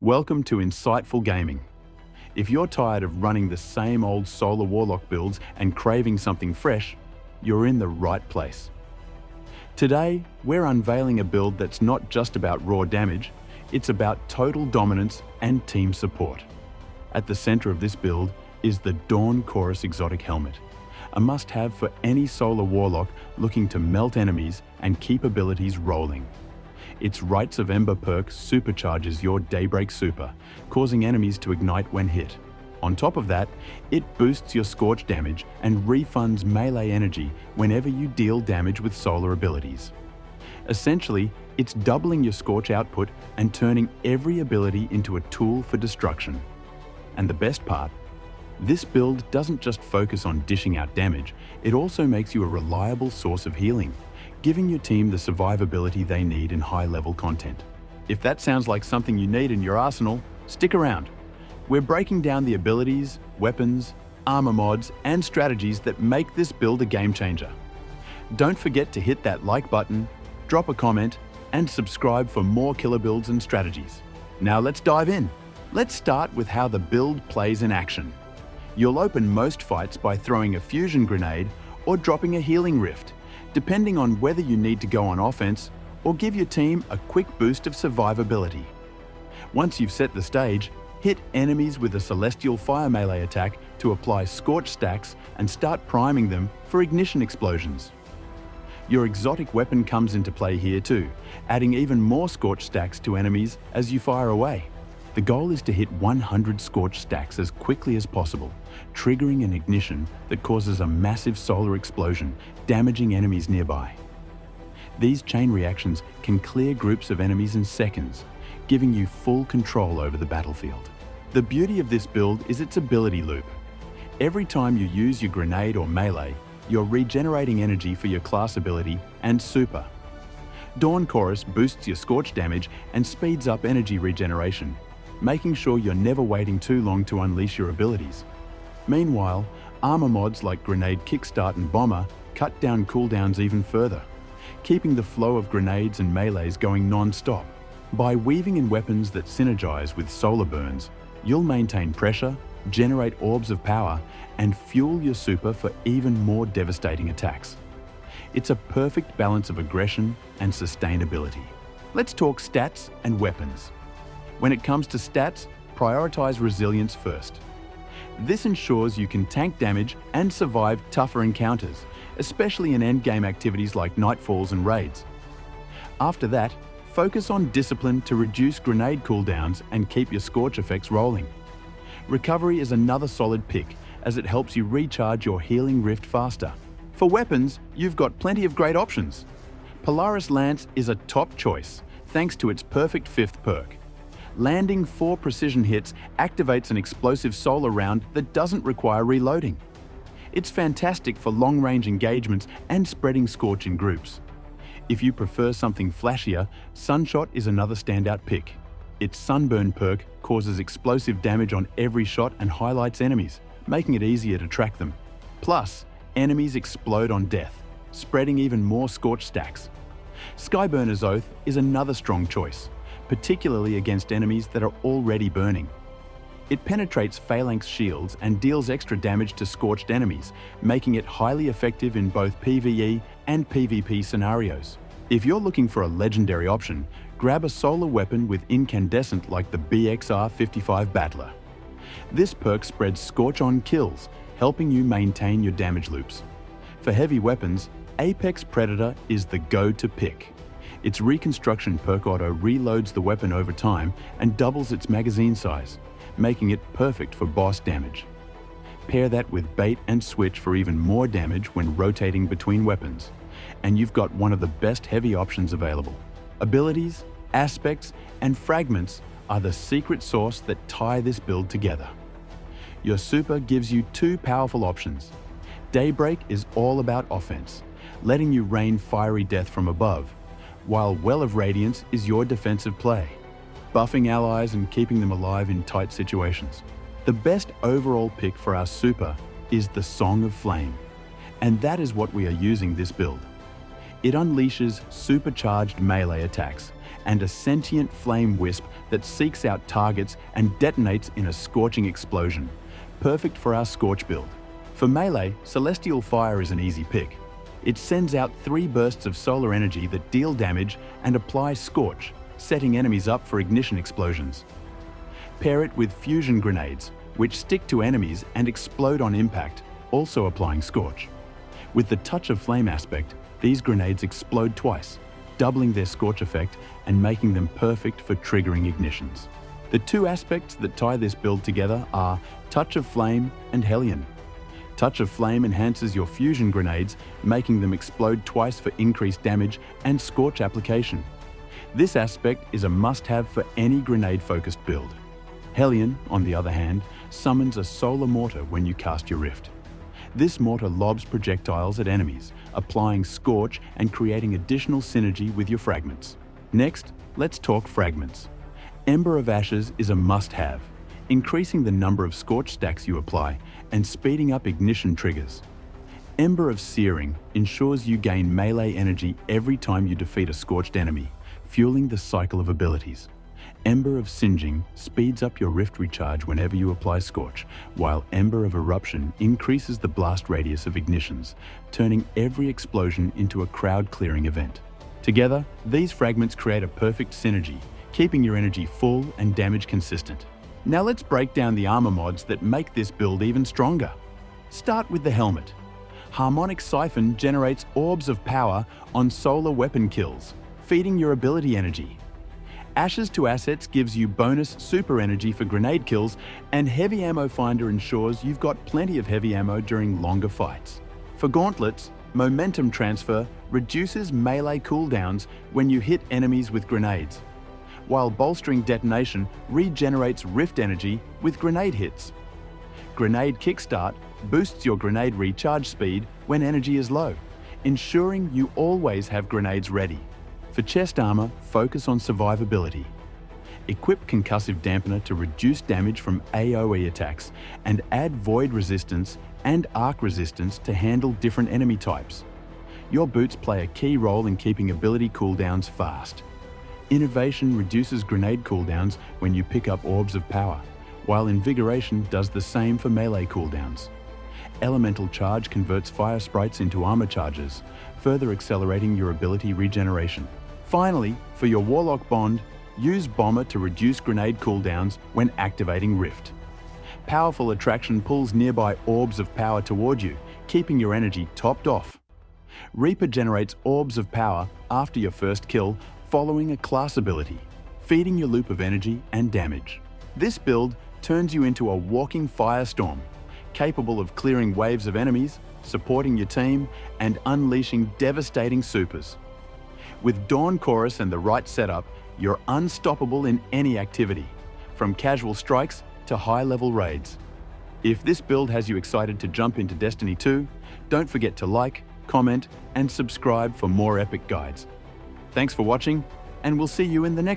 Welcome to Insightful Gaming. If you're tired of running the same old Solar Warlock builds and craving something fresh, you're in the right place. Today, we're unveiling a build that's not just about raw damage, it's about total dominance and team support. At the center of this build is the 𝗕𝗘𝗖𝗢𝗠𝗘 helmet, a must-have for any Solar Warlock looking to melt enemies and keep abilities rolling. Its Rites of Ember perk supercharges your Daybreak super, causing enemies to ignite when hit. On top of that, it boosts your Scorch damage and refunds melee energy whenever you deal damage with solar abilities. Essentially, it's doubling your Scorch output and turning every ability into a tool for destruction. And the best part? This build doesn't just focus on dishing out damage, it also makes you a reliable source of healing, giving your team the survivability they need in high-level content. If that sounds like something you need in your arsenal, stick around. We're breaking down the abilities, weapons, armor mods, and strategies that make this build a game changer. Don't forget to hit that like button, drop a comment, and subscribe for more killer builds and strategies. Now let's dive in. Let's start with how the build plays in action. You'll open most fights by throwing a fusion grenade or dropping a healing rift, depending on whether you need to go on offense or give your team a quick boost of survivability. Once you've set the stage, hit enemies with a Celestial Fire melee attack to apply Scorch stacks and start priming them for ignition explosions. Your exotic weapon comes into play here too, adding even more Scorch stacks to enemies as you fire away. The goal is to hit 100 Scorch stacks as quickly as possible, triggering an ignition that causes a massive solar explosion, damaging enemies nearby. These chain reactions can clear groups of enemies in seconds, giving you full control over the battlefield. The beauty of this build is its ability loop. Every time you use your grenade or melee, you're regenerating energy for your class ability and super. 𝗕𝗘𝗖𝗢𝗠𝗘 boosts your Scorch damage and speeds up energy regeneration, making sure you're never waiting too long to unleash your abilities. Meanwhile, armor mods like Grenade Kickstart and Bomber cut down cooldowns even further, keeping the flow of grenades and melees going non-stop. By weaving in weapons that synergize with solar burns, you'll maintain pressure, generate orbs of power, and fuel your super for even more devastating attacks. It's a perfect balance of aggression and sustainability. Let's talk stats and weapons. When it comes to stats, prioritize resilience first. This ensures you can tank damage and survive tougher encounters, especially in endgame activities like Nightfalls and raids. After that, focus on discipline to reduce grenade cooldowns and keep your Scorch effects rolling. Recovery is another solid pick, as it helps you recharge your healing rift faster. For weapons, you've got plenty of great options. Polaris Lance is a top choice, thanks to its perfect 5th perk. Landing 4 precision hits activates an explosive solar round that doesn't require reloading. It's fantastic for long-range engagements and spreading Scorch in groups. If you prefer something flashier, Sunshot is another standout pick. Its Sunburn perk causes explosive damage on every shot and highlights enemies, making it easier to track them. Plus, enemies explode on death, spreading even more Scorch stacks. Skyburner's Oath is another strong choice, particularly against enemies that are already burning. It penetrates Phalanx shields and deals extra damage to scorched enemies, making it highly effective in both PvE and PvP scenarios. If you're looking for a legendary option, grab a solar weapon with incandescent like the BXR55 Battler. This perk spreads Scorch on kills, helping you maintain your damage loops. For heavy weapons, Apex Predator is the go-to pick. Its Reconstruction perk auto reloads the weapon over time and doubles its magazine size, making it perfect for boss damage. Pair that with Bait and Switch for even more damage when rotating between weapons, and you've got one of the best heavy options available. Abilities, aspects, and fragments are the secret sauce that tie this build together. Your super gives you 2 powerful options. Daybreak is all about offense, letting you rain fiery death from above, while Well of Radiance is your defensive play, buffing allies and keeping them alive in tight situations. The best overall pick for our super is the Song of Flame, and that is what we are using this build. It unleashes supercharged melee attacks and a sentient flame wisp that seeks out targets and detonates in a scorching explosion. Perfect for our Scorch build. For melee, Celestial Fire is an easy pick. It sends out 3 bursts of solar energy that deal damage and apply Scorch, setting enemies up for ignition explosions. Pair it with fusion grenades, which stick to enemies and explode on impact, also applying Scorch. With the touch of flame aspect, these grenades explode twice, doubling their Scorch effect and making them perfect for triggering ignitions. The 2 aspects that tie this build together are Touch of Flame and Hellion. Touch of Flame enhances your fusion grenades, making them explode twice for increased damage and Scorch application. This aspect is a must-have for any grenade-focused build. Hellion, on the other hand, summons a solar mortar when you cast your Rift. This mortar lobs projectiles at enemies, applying Scorch and creating additional synergy with your fragments. Next, let's talk fragments. Ember of Ashes is a must-have, increasing the number of Scorch stacks you apply and speeding up ignition triggers. Ember of Searing ensures you gain melee energy every time you defeat a scorched enemy, fueling the cycle of abilities. Ember of Singeing speeds up your Rift recharge whenever you apply Scorch, while Ember of Eruption increases the blast radius of ignitions, turning every explosion into a crowd-clearing event. Together, these fragments create a perfect synergy, keeping your energy full and damage consistent. Now let's break down the armor mods that make this build even stronger. Start with the helmet. Harmonic Siphon generates orbs of power on solar weapon kills, feeding your ability energy. Ashes to Assets gives you bonus super energy for grenade kills, and Heavy Ammo Finder ensures you've got plenty of heavy ammo during longer fights. For gauntlets, Momentum Transfer reduces melee cooldowns when you hit enemies with grenades, while Bolstering Detonation regenerates Rift energy with grenade hits. Grenade Kickstart boosts your grenade recharge speed when energy is low, ensuring you always have grenades ready. For chest armor, focus on survivability. Equip Concussive Dampener to reduce damage from AoE attacks and add Void Resistance and Arc Resistance to handle different enemy types. Your boots play a key role in keeping ability cooldowns fast. Innovation reduces grenade cooldowns when you pick up Orbs of Power, while Invigoration does the same for melee cooldowns. Elemental Charge converts fire sprites into armor charges, further accelerating your ability regeneration. Finally, for your Warlock Bond, use Bomber to reduce grenade cooldowns when activating Rift. Powerful Attraction pulls nearby Orbs of Power toward you, keeping your energy topped off. Reaper generates Orbs of Power after your first kill, following a class ability, feeding your loop of energy and damage. This build turns you into a walking firestorm, capable of clearing waves of enemies, supporting your team, and unleashing devastating supers. With Dawn Chorus and the right setup, you're unstoppable in any activity, from casual strikes to high-level raids. If this build has you excited to jump into Destiny 2, don't forget to like, comment, and subscribe for more epic guides. Thanks for watching, and we'll see you in the next